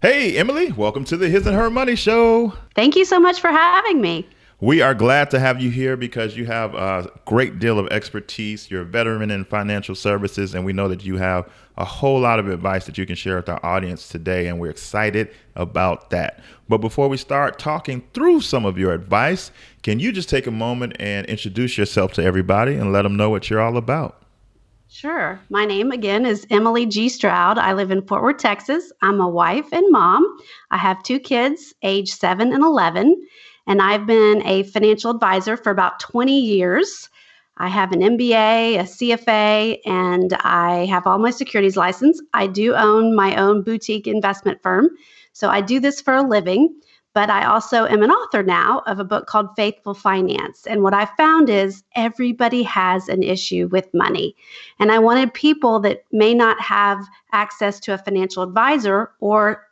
Hey, Emily, welcome to the His and Her Money Show. Thank you so much for having me. We are glad to have you here because you have a great deal of expertise. You're a veteran in financial services, and we know that you have a whole lot of advice that you can share with our audience today, and we're excited about that. But before we start talking through some of your advice, can you just take a moment and introduce yourself to everybody and let them know what you're all about? Sure. My name again is Emily G. Stroud. I live in Fort Worth, Texas. I'm a wife and mom. I have two kids, age 7 and 11, and I've been a financial advisor for about 20 years. I have an MBA, a CFA, and I have all my securities license. I do own my own boutique investment firm, so I do this for a living. But I also am an author now of a book called Faithful Finance. And what I found is everybody has an issue with money. And I wanted people that may not have access to a financial advisor or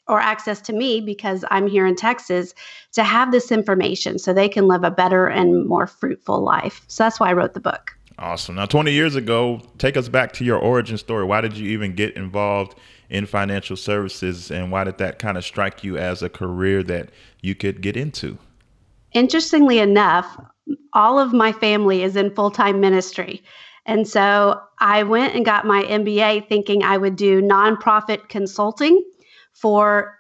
access to me because I'm here in Texas to have this information so they can live a better and more fruitful life. So that's why I wrote the book. Awesome. Now, 20 years ago, take us back to your origin story. Why did you even get involved in financial services, and why did that kind of strike you as a career that you could get into? Interestingly enough, all of my family is in full-time ministry. And so I went and got my MBA thinking I would do nonprofit consulting for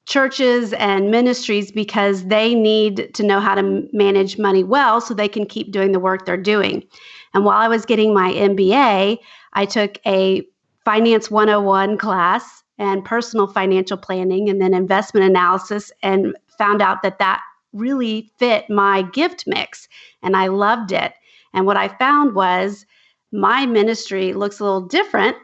churches and ministries because they need to know how to manage money well so they can keep doing the work they're doing. And while I was getting my MBA, I took a Finance 101 class and personal financial planning and then investment analysis and found out that that really fit my gift mix and I loved it. And what I found was my ministry looks a little different,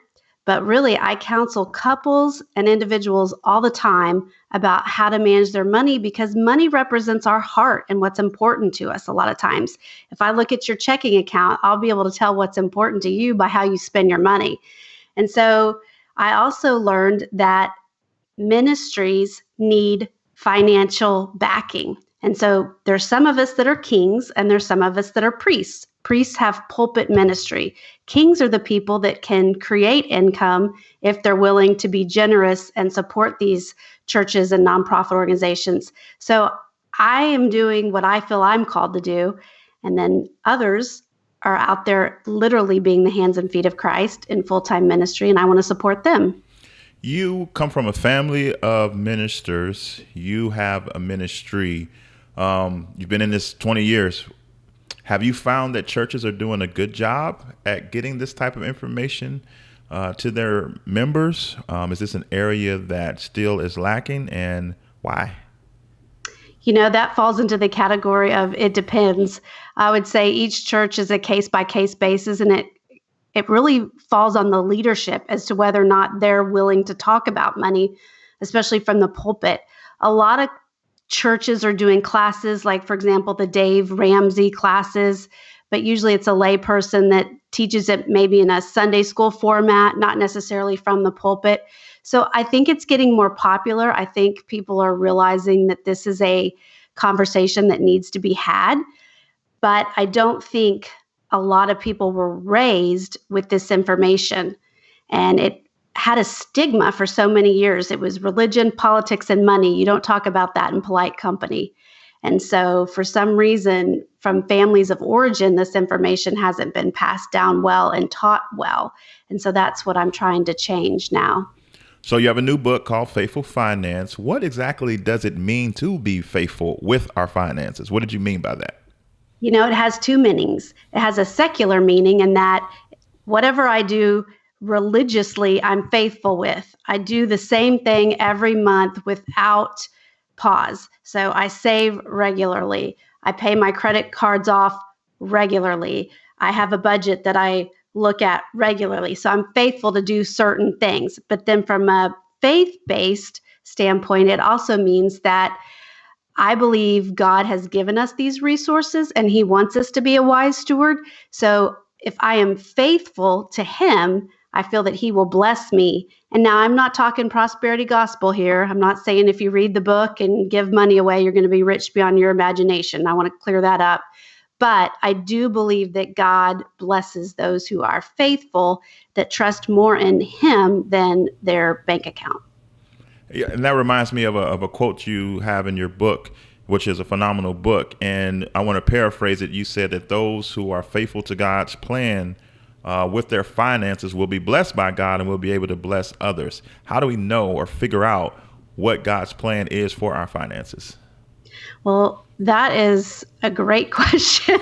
but really I counsel couples and individuals all the time about how to manage their money because money represents our heart and what's important to us a lot of times. If I look at your checking account, I'll be able to tell what's important to you by how you spend your money. And so I also learned that ministries need financial backing. And so there's some of us that are kings and there's some of us that are priests. Priests have pulpit ministry. Kings are the people that can create income if they're willing to be generous and support these churches and nonprofit organizations. So I am doing what I feel I'm called to do. And then others are out there literally being the hands and feet of Christ in full-time ministry, and I want to support them. You come from a family of ministers. You have a ministry. You've been in this 20 years. Have you found that churches are doing a good job at getting this type of information to their members? Is this an area that still is lacking, and why? You know, that falls into the category of it depends. I would say each church is a case-by-case basis, and it really falls on the leadership as to whether or not they're willing to talk about money, especially from the pulpit. A lot of churches are doing classes like, for example, the Dave Ramsey classes, but usually it's a lay person that teaches it maybe in a Sunday school format, not necessarily from the pulpit. So I think it's getting more popular. I think people are realizing that this is a conversation that needs to be had, but I don't think a lot of people were raised with this information, and it had a stigma for so many years. It was religion, politics, and money. You don't talk about that in polite company. And so for some reason, from families of origin, this information hasn't been passed down well and taught well. And so that's what I'm trying to change now. So you have a new book called Faithful Finance. What exactly does it mean to be faithful with our finances? What did you mean by that? You know, it has two meanings. It has a secular meaning in that whatever I do religiously, I'm faithful with. I do the same thing every month without pause. So I save regularly. I pay my credit cards off regularly. I have a budget that I look at regularly. So I'm faithful to do certain things. But then from a faith-based standpoint, it also means that I believe God has given us these resources and he wants us to be a wise steward. So if I am faithful to him, I feel that he will bless me. And now I'm not talking prosperity gospel here. I'm not saying if you read the book and give money away, you're going to be rich beyond your imagination. I want to clear that up. But I do believe that God blesses those who are faithful, that trust more in Him than their bank account. Yeah, and that reminds me of a quote you have in your book, which is a phenomenal book. And I want to paraphrase it. You said that those who are faithful to God's plan with their finances will be blessed by God and will be able to bless others. How do we know or figure out what God's plan is for our finances? Well, that is a great question.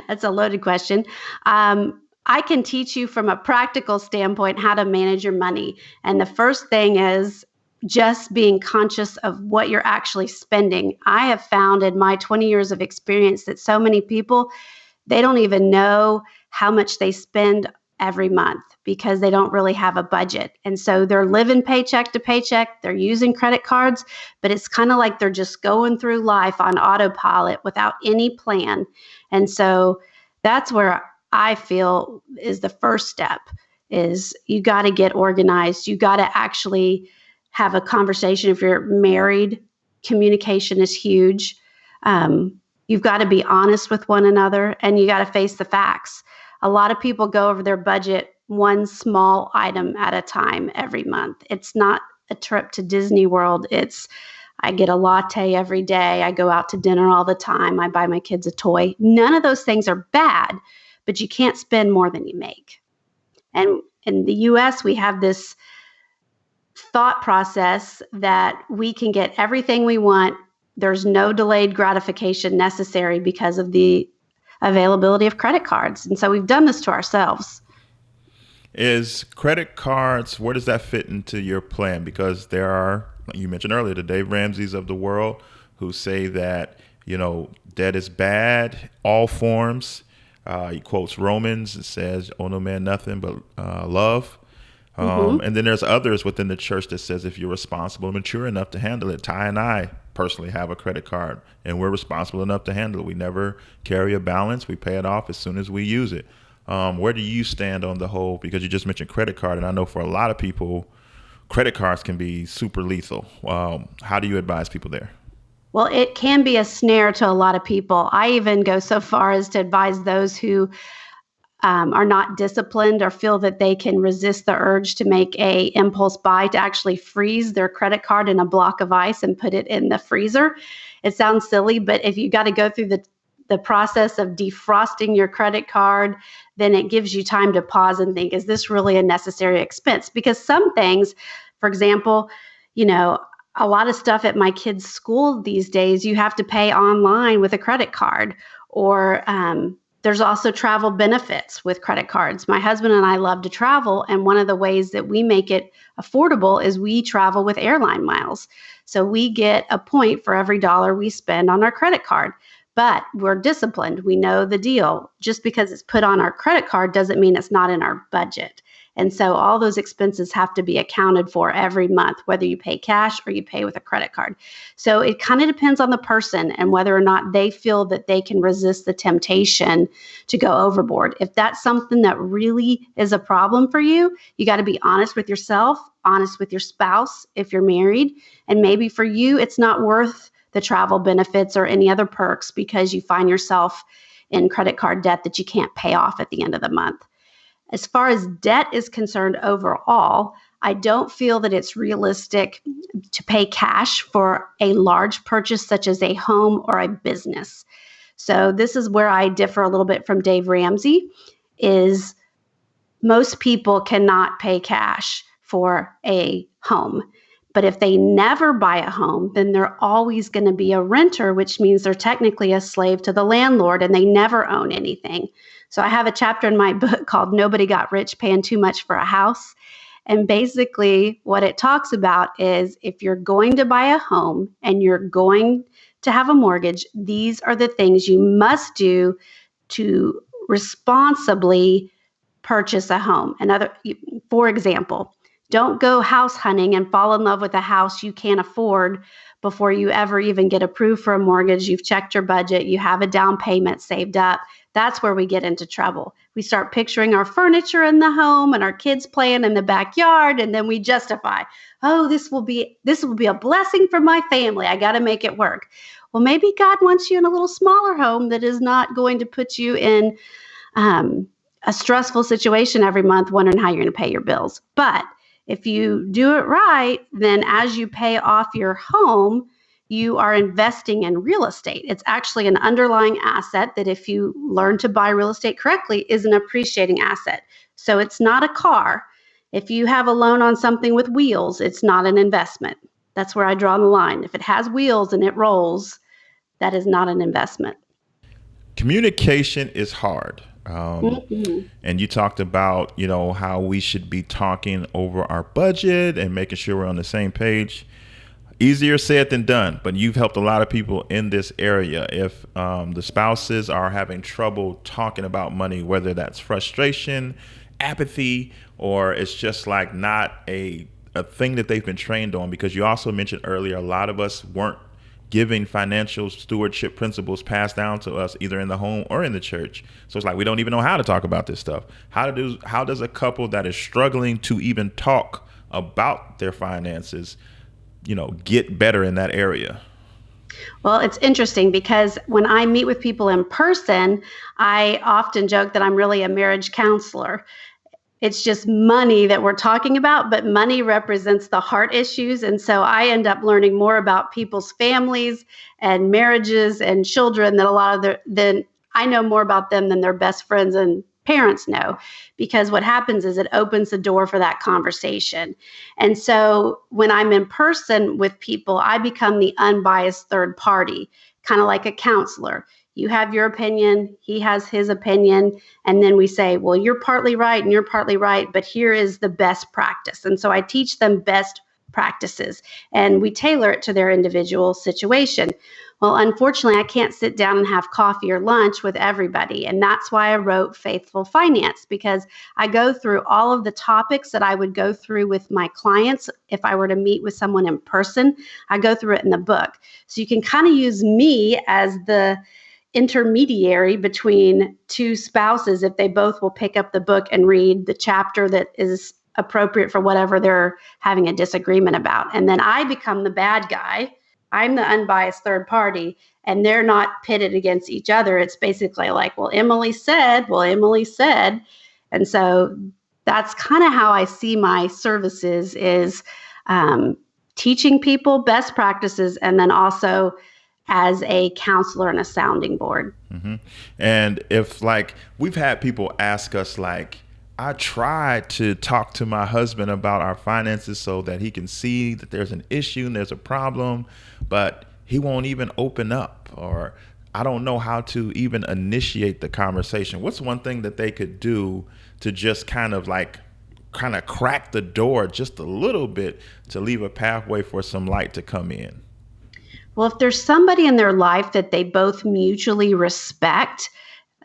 That's a loaded question. I can teach you from a practical standpoint how to manage your money. And the first thing is just being conscious of what you're actually spending. I have found in my 20 years of experience that so many people, they don't even know how much they spend every month because they don't really have a budget. And so they're living paycheck to paycheck, they're using credit cards, but it's kind of like they're just going through life on autopilot without any plan. And so that's where I feel is the first step is you got to get organized. You got to actually have a conversation. If you're married, communication is huge. You've got to be honest with one another and you got to face the facts. A lot of people go over their budget one small item at a time every month. It's not a trip to Disney World. It's I get a latte every day. I go out to dinner all the time. I buy my kids a toy. None of those things are bad, but you can't spend more than you make. And in the US, we have this thought process that we can get everything we want. There's no delayed gratification necessary because of the availability of credit cards. And so we've done this to ourselves. Is credit cards, where does that fit into your plan? Because there are, you mentioned earlier, the Dave Ramseys of the world who say that, debt is bad, all forms. He quotes Romans, it says, owe no man nothing but love. And then there's others within the church that says if you're responsible and mature enough to handle it. Ty and I personally have a credit card and we're responsible enough to handle it. We never carry a balance. We pay it off as soon as we use it. Where do you stand on the whole? Because you just mentioned credit card, and I know for a lot of people, credit cards can be super lethal. How do you advise people there? Well, it can be a snare to a lot of people. I even go so far as to advise those who are not disciplined or feel that they can resist the urge to make a impulse buy to actually freeze their credit card in a block of ice and put it in the freezer. It sounds silly, but if you got to go through the process of defrosting your credit card, then it gives you time to pause and think, is this really a necessary expense? Because some things, for example, a lot of stuff at my kids' school these days, you have to pay online with a credit card, or there's also travel benefits with credit cards. My husband and I love to travel, and one of the ways that we make it affordable is we travel with airline miles. So we get a point for every dollar we spend on our credit card. But we're disciplined. We know the deal. Just because it's put on our credit card doesn't mean it's not in our budget. And so all those expenses have to be accounted for every month, whether you pay cash or you pay with a credit card. So it kind of depends on the person and whether or not they feel that they can resist the temptation to go overboard. If that's something that really is a problem for you, you got to be honest with yourself, honest with your spouse if you're married. And maybe for you, it's not worth the travel benefits or any other perks because you find yourself in credit card debt that you can't pay off at the end of the month. As far as debt is concerned overall, I don't feel that it's realistic to pay cash for a large purchase such as a home or a business. So this is where I differ a little bit from Dave Ramsey, is most people cannot pay cash for a home. But if they never buy a home, then they're always going to be a renter, which means they're technically a slave to the landlord and they never own anything. So I have a chapter in my book called Nobody Got Rich Paying Too Much for a House. And basically what it talks about is if you're going to buy a home and you're going to have a mortgage, these are the things you must do to responsibly purchase a home. For example, don't go house hunting and fall in love with a house you can't afford before you ever even get approved for a mortgage. You've checked your budget, you have a down payment saved up. That's where we get into trouble. We start picturing our furniture in the home and our kids playing in the backyard, and then we justify, oh, this will be a blessing for my family. I got to make it work. Well, maybe God wants you in a little smaller home that is not going to put you in um, a stressful situation every month wondering how you're going to pay your bills. But if you do it right, then as you pay off your home, you are investing in real estate. It's actually an underlying asset that, if you learn to buy real estate correctly, is an appreciating asset. So it's not a car. If you have a loan on something with wheels, it's not an investment. That's where I draw the line. If it has wheels and it rolls, that is not an investment. Communication is hard. Mhm. And you talked about, how we should be talking over our budget and making sure we're on the same page. Easier said than done, but you've helped a lot of people in this area. If the spouses are having trouble talking about money, whether that's frustration, apathy, or it's just like not a thing that they've been trained on, because you also mentioned earlier, a lot of us weren't giving financial stewardship principles passed down to us either in the home or in the church. So it's like we don't even know how to talk about this stuff. How does a couple that is struggling to even talk about their finances, get better in that area? Well, it's interesting because when I meet with people in person, I often joke that I'm really a marriage counselor. It's just money that we're talking about, but money represents the heart issues. And so I end up learning more about people's families and marriages and children than a lot of their, than I know more about them than their best friends and parents know, because what happens is it opens the door for that conversation. And so when I'm in person with people, I become the unbiased third party, kind of like a counselor. You have your opinion, he has his opinion, and then we say, well, you're partly right and you're partly right, but here is the best practice. And so I teach them best practices and we tailor it to their individual situation. Well, unfortunately, I can't sit down and have coffee or lunch with everybody. And that's why I wrote Faithful Finance, because I go through all of the topics that I would go through with my clients if I were to meet with someone in person. I go through it in the book. So you can kind of use me as the intermediary between two spouses if they both will pick up the book and read the chapter that is appropriate for whatever they're having a disagreement about. And then I become the bad guy. I'm the unbiased third party, and they're not pitted against each other. It's basically like, well, Emily said. And so that's kind of how I see my services is um, teaching people best practices and then also as a counselor and a sounding board. hmm And if like we've had people ask us like, I tried to talk to my husband about our finances so that he can see that there's an issue and there's a problem, but he won't even open up, or I don't know how to even initiate the conversation. What's one thing that they could do to just kind of crack the door just a little bit to leave a pathway for some light to come in? Well, if there's somebody in their life that they both mutually respect,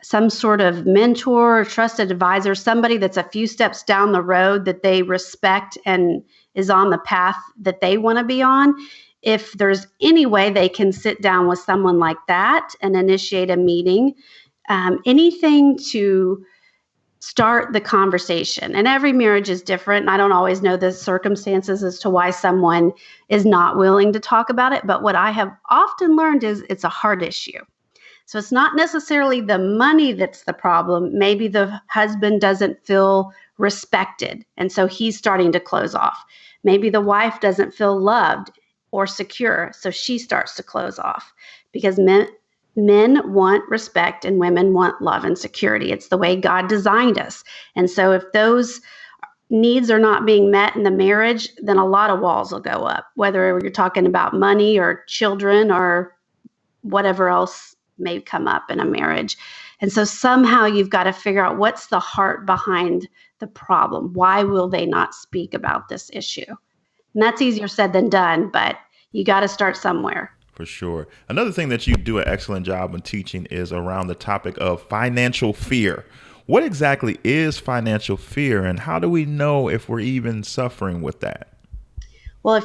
some sort of mentor or trusted advisor, somebody that's a few steps down the road that they respect and is on the path that they want to be on, if there's any way they can sit down with someone like that and initiate a meeting, anything to start the conversation. And every marriage is different. And I don't always know the circumstances as to why someone is not willing to talk about it. But what I have often learned is it's a heart issue. So it's not necessarily the money that's the problem. Maybe the husband doesn't feel respected, and so he's starting to close off. Maybe the wife doesn't feel loved or secure, so she starts to close off, because men want respect and women want love and security. It's the way God designed us. And so if those needs are not being met in the marriage, then a lot of walls will go up, whether you're talking about money or children or whatever else may come up in a marriage. And so somehow you've got to figure out what's the heart behind the problem. Why will they not speak about this issue? And that's easier said than done, but you got to start somewhere. For sure. Another thing that you do an excellent job in teaching is around the topic of financial fear. What exactly is financial fear, and how do we know if we're even suffering with that? Well,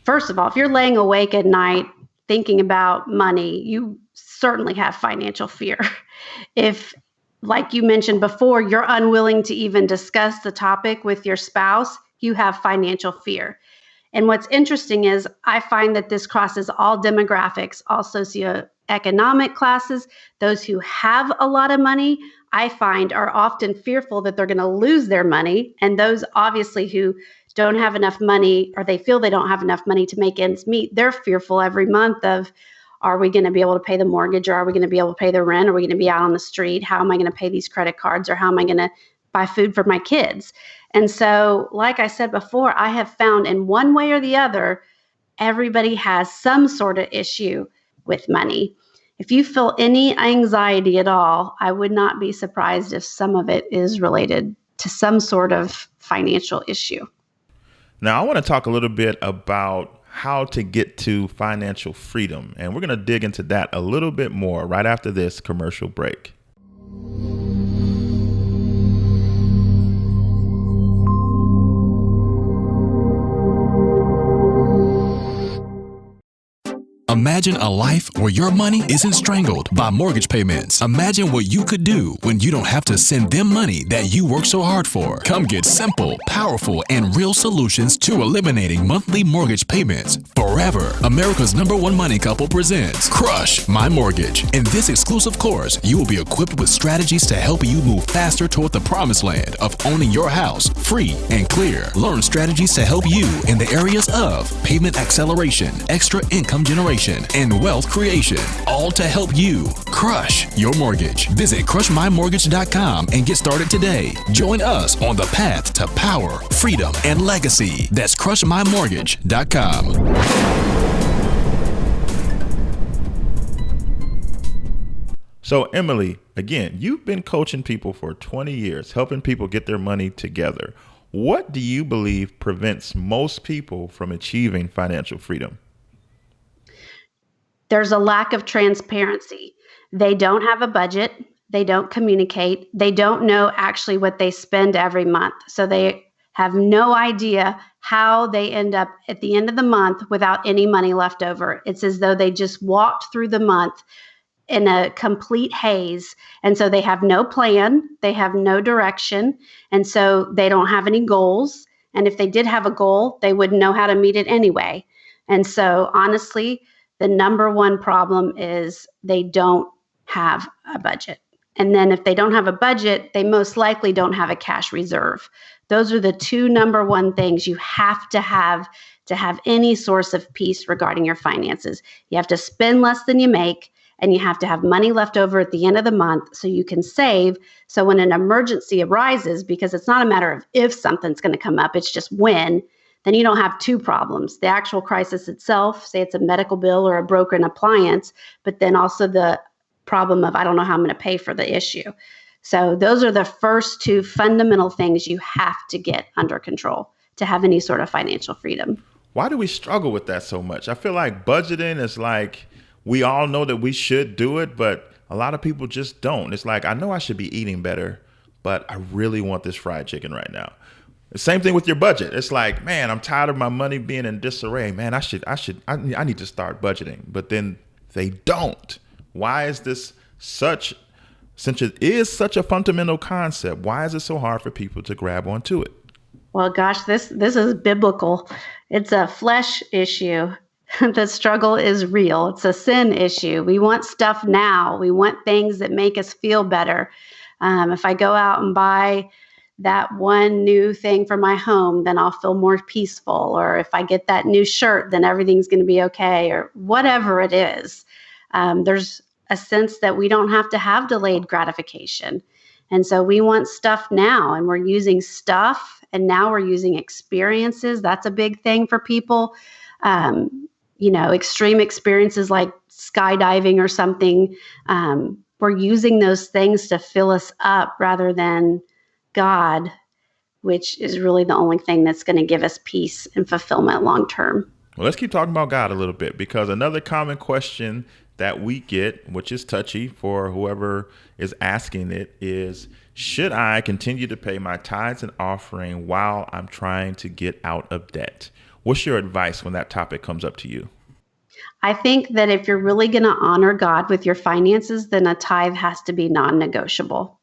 first of all, if you're laying awake at night thinking about money, you certainly have financial fear. If, like you mentioned before, you're unwilling to even discuss the topic with your spouse, you have financial fear. And what's interesting is I find that this crosses all demographics, all socioeconomic classes. Those who have a lot of money, I find, are often fearful that they're going to lose their money. And those obviously who don't have enough money, or they feel they don't have enough money to make ends meet, they're fearful every month of, are we going to be able to pay the mortgage, or are we going to be able to pay the rent? Are we going to be out on the street? How am I going to pay these credit cards, or how am I going to buy food for my kids? And so, like I said before, I have found in one way or the other, everybody has some sort of issue with money. If you feel any anxiety at all, I would not be surprised if some of it is related to some sort of financial issue. Now, I want to talk a little bit about how to get to financial freedom, and we're going to dig into that a little bit more right after this commercial break. Imagine a life where your money isn't strangled by mortgage payments. Imagine what you could do when you don't have to send them money that you work so hard for. Come get simple, powerful, and real solutions to eliminating monthly mortgage payments forever. America's #1 money couple presents Crush My Mortgage. In this exclusive course, you will be equipped with strategies to help you move faster toward the promised land of owning your house free and clear. Learn strategies to help you in the areas of payment acceleration, extra income generation, and wealth creation, all to help you crush your mortgage. Visit crushmymortgage.com and get started today. Join us on the path to power, freedom, and legacy. That's crushmymortgage.com. So, Emily, again, you've been coaching people for 20 years, helping people get their money together. What do you believe prevents most people from achieving financial freedom? There's a lack of transparency. They don't have a budget. They don't communicate. They don't know actually what they spend every month. So they have no idea how they end up at the end of the month without any money left over. It's as though they just walked through the month in a complete haze. And so they have no plan. They have no direction. And so they don't have any goals. And if they did have a goal, they wouldn't know how to meet it anyway. And so honestly, the #1 problem is they don't have a budget. And then if they don't have a budget, they most likely don't have a cash reserve. Those are the two #1 things you have to have any source of peace regarding your finances. You have to spend less than you make, and you have to have money left over at the end of the month so you can save. So when an emergency arises, because it's not a matter of if something's going to come up, it's just when, then you don't have two problems. The actual crisis itself, say it's a medical bill or a broken appliance, but then also the problem of, I don't know how I'm going to pay for the issue. So those are the first two fundamental things you have to get under control to have any sort of financial freedom. Why do we struggle with that so much? I feel like budgeting is like, we all know that we should do it, but a lot of people just don't. It's like, I know I should be eating better, but I really want this fried chicken right now. The same thing with your budget. It's like, man, I'm tired of my money being in disarray. Man, I need to start budgeting. But then they don't. Why is this since it is such a fundamental concept, why is it so hard for people to grab onto it? Well, gosh, this is biblical. It's a flesh issue. The struggle is real. It's a sin issue. We want stuff now. We want things that make us feel better. If I go out and buy that one new thing for my home, then I'll feel more peaceful. Or if I get that new shirt, then everything's going to be okay, or whatever it is. There's a sense that we don't have to have delayed gratification. And so we want stuff now, and we're using stuff, and now we're using experiences. That's a big thing for people. Extreme experiences like skydiving or something. We're using those things to fill us up rather than God, which is really the only thing that's going to give us peace and fulfillment long term. Well, let's keep talking about God a little bit, because another common question that we get, which is touchy for whoever is asking it, is, should I continue to pay my tithes and offering while I'm trying to get out of debt? What's your advice when that topic comes up to you? I think that if you're really going to honor God with your finances, then a tithe has to be non-negotiable.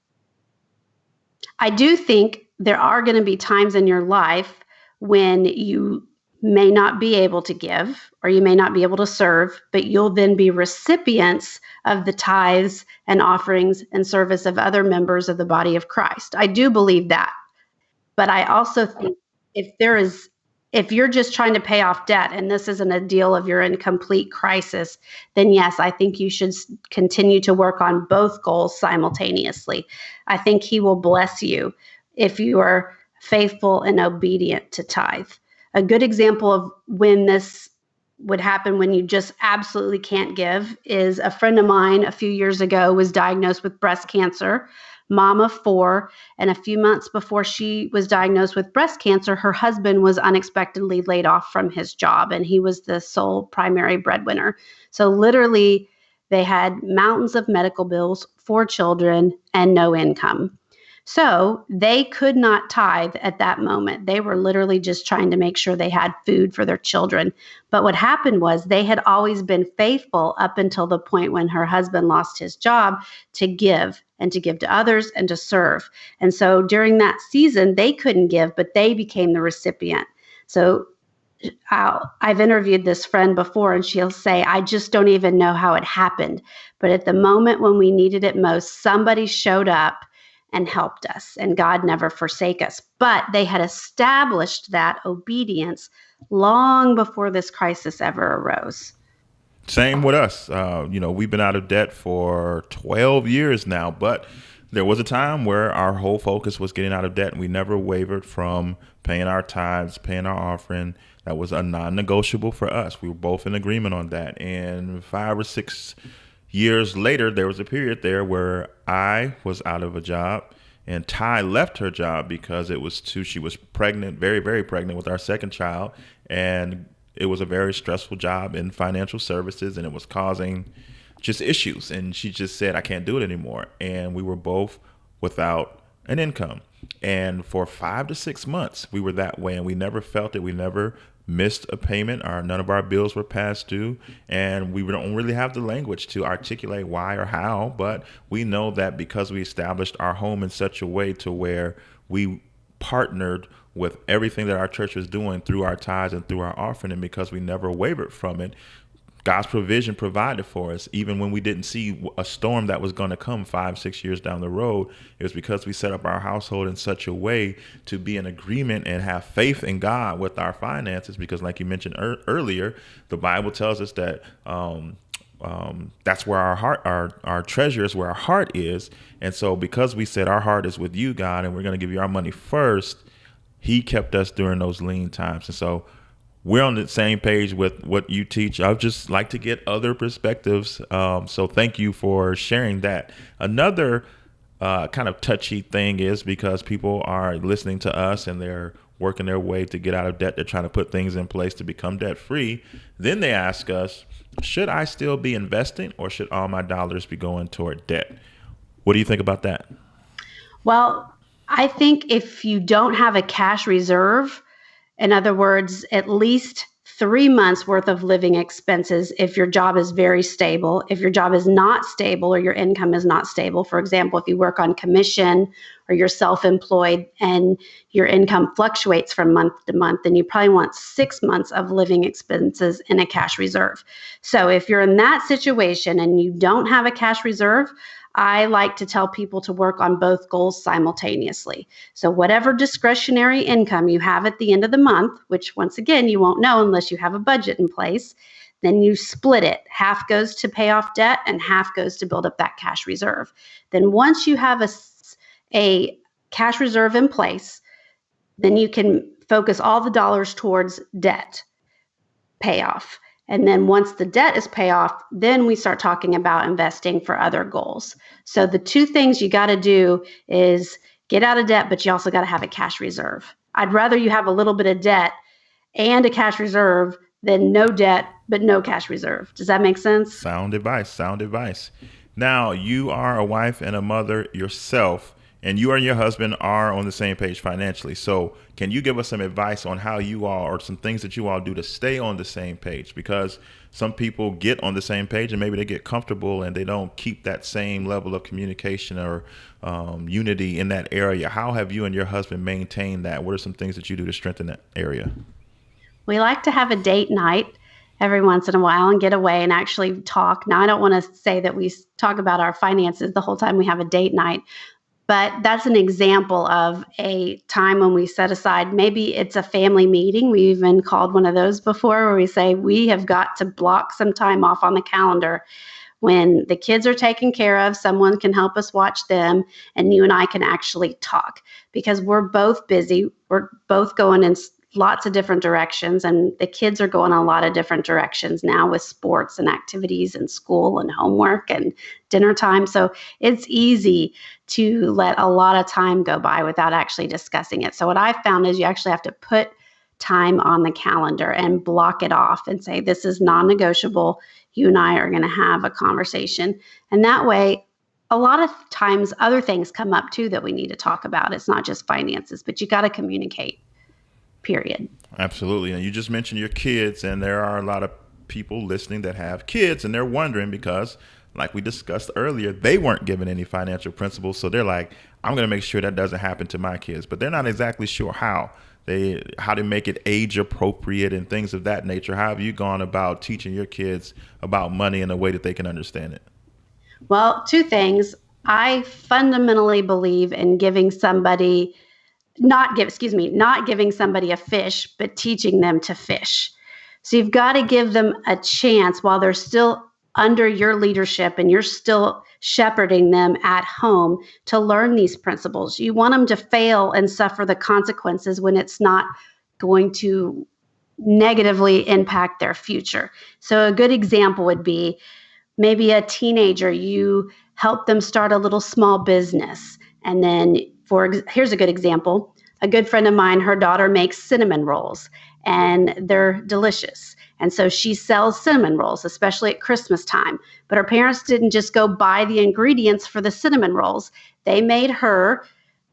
I do think there are going to be times in your life when you may not be able to give, or you may not be able to serve, but you'll then be recipients of the tithes and offerings and service of other members of the body of Christ. I do believe that. But I also think if you're just trying to pay off debt and this isn't a deal of you're in complete crisis, then yes, I think you should continue to work on both goals simultaneously. I think he will bless you if you are faithful and obedient to tithe. A good example of when this would happen when you just absolutely can't give is a friend of mine a few years ago was diagnosed with breast cancer, mom of four, and a few months before she was diagnosed with breast cancer, her husband was unexpectedly laid off from his job, and he was the sole primary breadwinner. So literally, they had mountains of medical bills, 4 children, and no income. So they could not tithe at that moment. They were literally just trying to make sure they had food for their children. But what happened was they had always been faithful up until the point when her husband lost his job to give and to give to others and to serve. And so during that season, they couldn't give, but they became the recipient. So I've interviewed this friend before, and she'll say, I just don't even know how it happened. But at the moment when we needed it most, somebody showed up and helped us, and God never forsake us. But they had established that obedience long before this crisis ever arose. Same with us. We've been out of debt for 12 years now, but there was a time where our whole focus was getting out of debt, and we never wavered from paying our tithes, paying our offering. That was a non-negotiable for us. We were both in agreement on that. And 5 or 6 years later, there was a period there where I was out of a job, and Ty left her job because she was pregnant, very, very pregnant with our second child. And it was a very stressful job in financial services, and it was causing just issues. And she just said, I can't do it anymore. And we were both without an income. And for 5 to 6 months, we were that way, and we never felt it. We never missed a payment, or none of our bills were past due, and we don't really have the language to articulate why or how, but we know that because we established our home in such a way to where we partnered with everything that our church was doing through our tithes and through our offering, and because we never wavered from it, God's provision provided for us, even when we didn't see a storm that was going to come 5, 6 years down the road. It was because we set up our household in such a way to be in agreement and have faith in God with our finances. Because like you mentioned earlier, the Bible tells us that that's where our heart, our treasure is, where our heart is. And so because we said our heart is with you, God, and we're going to give you our money first, he kept us during those lean times. And so we're on the same page with what you teach. I would just like to get other perspectives. So thank you for sharing that. Another kind of touchy thing is because people are listening to us and they're working their way to get out of debt. They're trying to put things in place to become debt free. Then they ask us, should I still be investing, or should all my dollars be going toward debt? What do you think about that? Well, I think if you don't have a cash reserve, in other words, at least 3 months worth of living expenses if your job is very stable. If your job is not stable or your income is not stable, for example, if you work on commission or you're self-employed and your income fluctuates from month to month, then you probably want 6 months of living expenses in a cash reserve. So if you're in that situation and you don't have a cash reserve, I like to tell people to work on both goals simultaneously. So whatever discretionary income you have at the end of the month, which once again, you won't know unless you have a budget in place, then you split it. Half goes to pay off debt and half goes to build up that cash reserve. Then once you have a cash reserve in place, then you can focus all the dollars towards debt payoff. And then once the debt is paid off, then we start talking about investing for other goals. So the two things you got to do is get out of debt, but you also got to have a cash reserve. I'd rather you have a little bit of debt and a cash reserve than no debt, but no cash reserve. Does that make sense? Sound advice. Sound advice. Now, you are a wife and a mother yourself, and you and your husband are on the same page financially. So can you give us some advice on how you all, or some things that you all do to stay on the same page? Because some people get on the same page and maybe they get comfortable and they don't keep that same level of communication or unity in that area. How have you and your husband maintained that? What are some things that you do to strengthen that area? We like to have a date night every once in a while and get away and actually talk. Now, I don't want to say that we talk about our finances the whole time we have a date night, but that's an example of a time when we set aside, maybe it's a family meeting. We even called one of those before, where we say we have got to block some time off on the calendar. When the kids are taken care of, someone can help us watch them, and you and I can actually talk, because we're both busy. We're both going in lots of different directions, and the kids are going a lot of different directions now with sports and activities and school and homework and dinner time. So it's easy to let a lot of time go by without actually discussing it. So what I've found is you actually have to put time on the calendar and block it off and say, this is non-negotiable. You and I are going to have a conversation. And that way, a lot of times other things come up too that we need to talk about. It's not just finances, but you got to communicate, period. Absolutely. And you just mentioned your kids, and there are a lot of people listening that have kids, and they're wondering because, like we discussed earlier, they weren't given any financial principles. So they're like, I'm going to make sure that doesn't happen to my kids. But they're not exactly sure how to make it age appropriate and things of that nature. How have you gone about teaching your kids about money in a way that they can understand it? Well, two things. I fundamentally believe in giving somebody not giving somebody a fish, but teaching them to fish. So you've got to give them a chance while they're still under your leadership and you're still shepherding them at home to learn these principles. You want them to fail and suffer the consequences when it's not going to negatively impact their future. So a good example would be maybe a teenager, you help them start a little small business. And then here's a good example. A good friend of mine, her daughter makes cinnamon rolls, and they're delicious. And so she sells cinnamon rolls, especially at Christmas time. But her parents didn't just go buy the ingredients for the cinnamon rolls. They made her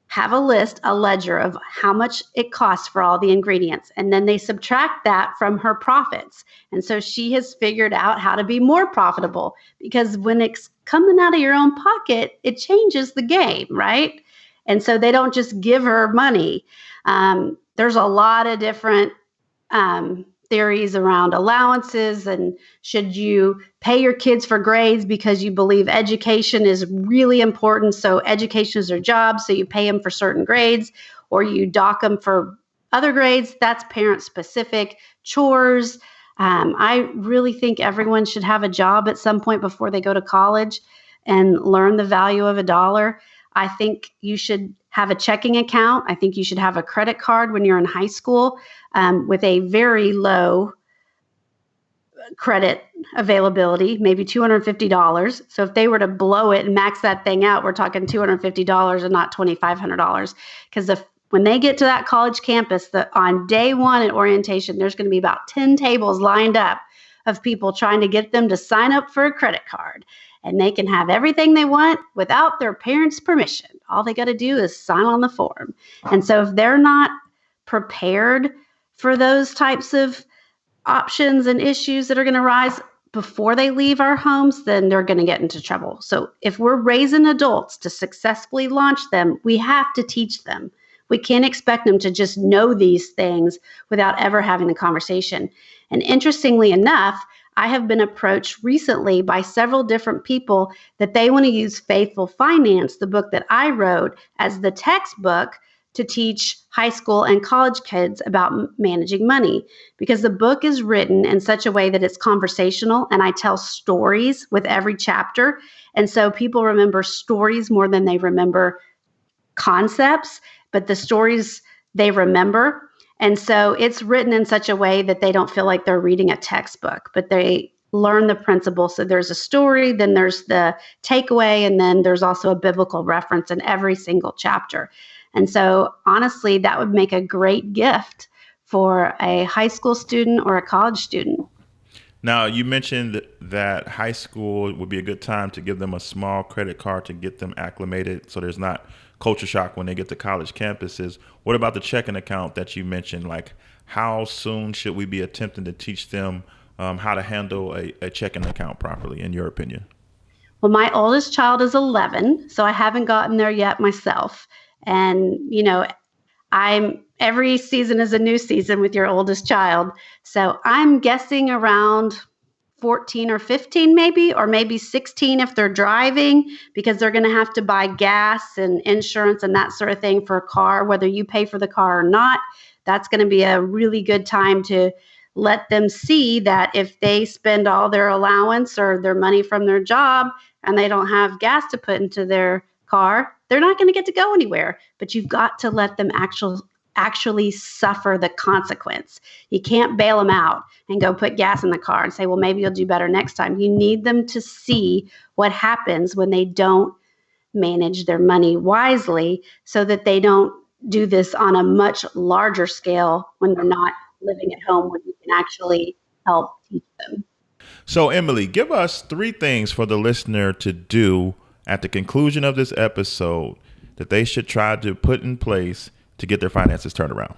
have a ledger of how much it costs for all the ingredients. And then they subtract that from her profits. And so she has figured out how to be more profitable, because when it's coming out of your own pocket, it changes the game, right? And so they don't just give her money. There's a lot of different theories around allowances, and should you pay your kids for grades because you believe education is really important, so education is their job, so you pay them for certain grades, or you dock them for other grades. That's parent specific. Chores. I really think everyone should have a job at some point before they go to college and learn the value of a dollar. I think you should have a checking account. I think you should have a credit card when you're in high school with a very low credit availability, maybe $250. So if they were to blow it and max that thing out, we're talking $250 and not $2,500. Because when they get to that college campus, on day one at orientation, there's going to be about 10 tables lined up of people trying to get them to sign up for a credit card. And they can have everything they want without their parents' permission. All they got to do is sign on the form. And so if they're not prepared for those types of options and issues that are going to rise before they leave our homes, then they're going to get into trouble. So if we're raising adults to successfully launch them, we have to teach them. We can't expect them to just know these things without ever having the conversation. And interestingly enough, I have been approached recently by several different people that they want to use Faithful Finance, the book that I wrote, as the textbook to teach high school and college kids about managing money, because the book is written in such a way that it's conversational, and I tell stories with every chapter. And so people remember stories more than they remember concepts, but the stories they remember. And so it's written in such a way that they don't feel like they're reading a textbook, but they learn the principles. So there's a story, then there's the takeaway, and then there's also a biblical reference in every single chapter. And so honestly, that would make a great gift for a high school student or a college student. Now, you mentioned that high school would be a good time to give them a small credit card to get them acclimated so there's not culture shock when they get to college campuses. What about the checking account that you mentioned? Like, how soon should we be attempting to teach them how to handle a checking account properly, in your opinion? Well, my oldest child is 11, so I haven't gotten there yet myself. And, I'm every season is a new season with your oldest child. So I'm guessing around 14 or 15 maybe, or maybe 16 if they're driving, because they're going to have to buy gas and insurance and that sort of thing for a car, whether you pay for the car or not. That's going to be a really good time to let them see that if they spend all their allowance or their money from their job and they don't have gas to put into their car, they're not going to get to go anywhere. But you've got to let them actually suffer the consequence. You can't bail them out and go put gas in the car and say, well, maybe you'll do better next time. You need them to see what happens when they don't manage their money wisely, so that they don't do this on a much larger scale when they're not living at home, where you can actually help teach them. So, Emily, give us 3 things for the listener to do at the conclusion of this episode that they should try to put in place to get their finances turned around.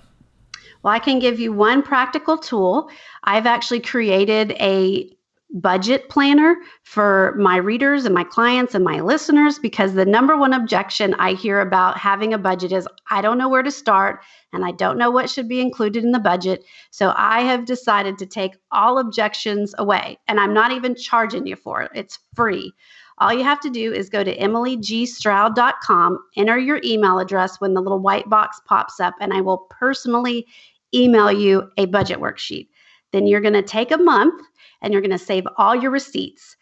Well, I can give you one practical tool. I've actually created a budget planner for my readers and my clients and my listeners, because the number one objection I hear about having a budget is, I don't know where to start and I don't know what should be included in the budget. So I have decided to take all objections away, and I'm not even charging you for it. It's free. All you have to do is go to emilygStroud.com, enter your email address when the little white box pops up, and I will personally email you a budget worksheet. Then you're going to take a month and you're going to save all your receipts.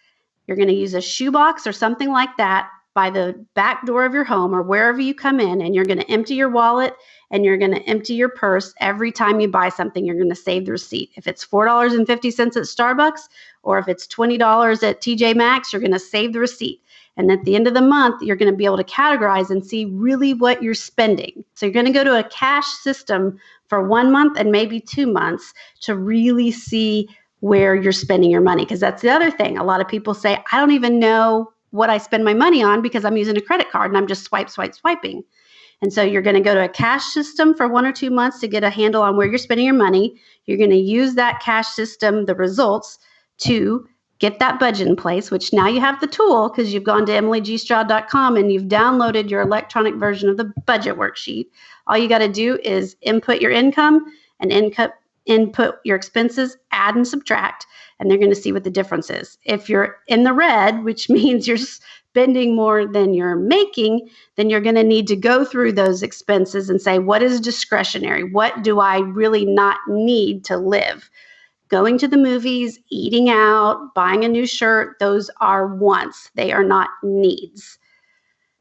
You're going to use a shoebox or something like that by the back door of your home or wherever you come in, and you're going to empty your wallet and you're going to empty your purse every time you buy something. You're going to save the receipt. If it's $4.50 at Starbucks, or if it's $20 at TJ Maxx, you're going to save the receipt. And at the end of the month, you're going to be able to categorize and see really what you're spending. So you're going to go to a cash system for 1 month and maybe 2 months to really see where you're spending your money. Because that's the other thing. A lot of people say, I don't even know what I spend my money on because I'm using a credit card and I'm just swiping. And so you're going to go to a cash system for 1 or 2 months to get a handle on where you're spending your money. You're going to use that cash system, the results, to get that budget in place, which now you have the tool because you've gone to emilygStroud.com and you've downloaded your electronic version of the budget worksheet. All you got to do is input your income and input your expenses, add and subtract, and they're going to see what the difference is. If you're in the red, which means you're spending more than you're making, then you're going to need to go through those expenses and say, what is discretionary? What do I really not need to live? Going to the movies, eating out, buying a new shirt, those are wants. They are not needs.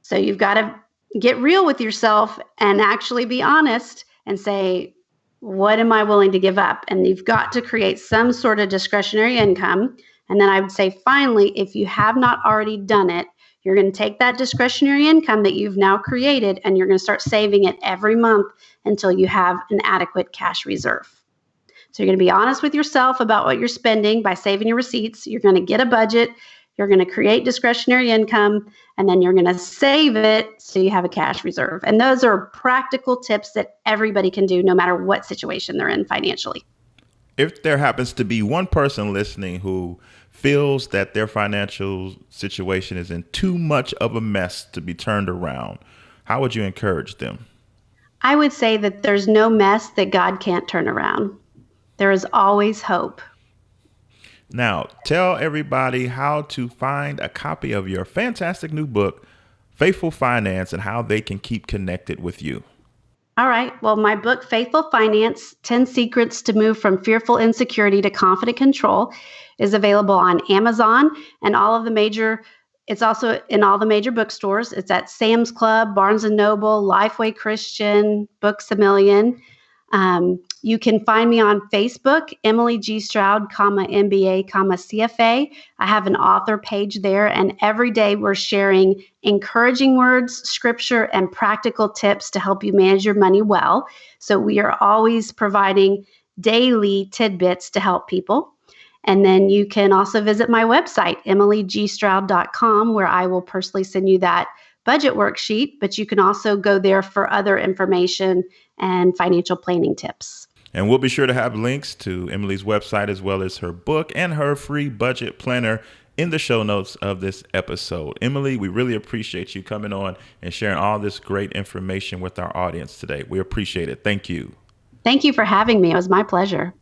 So you've got to get real with yourself and actually be honest and say, what am I willing to give up? And you've got to create some sort of discretionary income. And then I would say, finally, if you have not already done it, you're going to take that discretionary income that you've now created and you're going to start saving it every month until you have an adequate cash reserve. So you're going to be honest with yourself about what you're spending by saving your receipts. You're going to get a budget. You're going to create discretionary income, and then you're going to save it so you have a cash reserve. And those are practical tips that everybody can do no matter what situation they're in financially. If there happens to be one person listening who feels that their financial situation is in too much of a mess to be turned around, how would you encourage them? I would say that there's no mess that God can't turn around. There is always hope. Now, tell everybody how to find a copy of your fantastic new book, Faithful Finance, and how they can keep connected with you. All right. Well, my book, Faithful Finance, 10 Secrets to Move from Fearful Insecurity to Confident Control, is available on Amazon and it's also in all the major bookstores. It's at Sam's Club, Barnes & Noble, Lifeway Christian, Books A Million. You can find me on Facebook, Emily G. Stroud, MBA, CFA. I have an author page there, and every day we're sharing encouraging words, scripture, and practical tips to help you manage your money well. So we are always providing daily tidbits to help people. And then you can also visit my website, emilygStroud.com, where I will personally send you that budget worksheet, but you can also go there for other information and financial planning tips. And we'll be sure to have links to Emily's website as well as her book and her free budget planner in the show notes of this episode. Emily, we really appreciate you coming on and sharing all this great information with our audience today. We appreciate it. Thank you. Thank you for having me. It was my pleasure.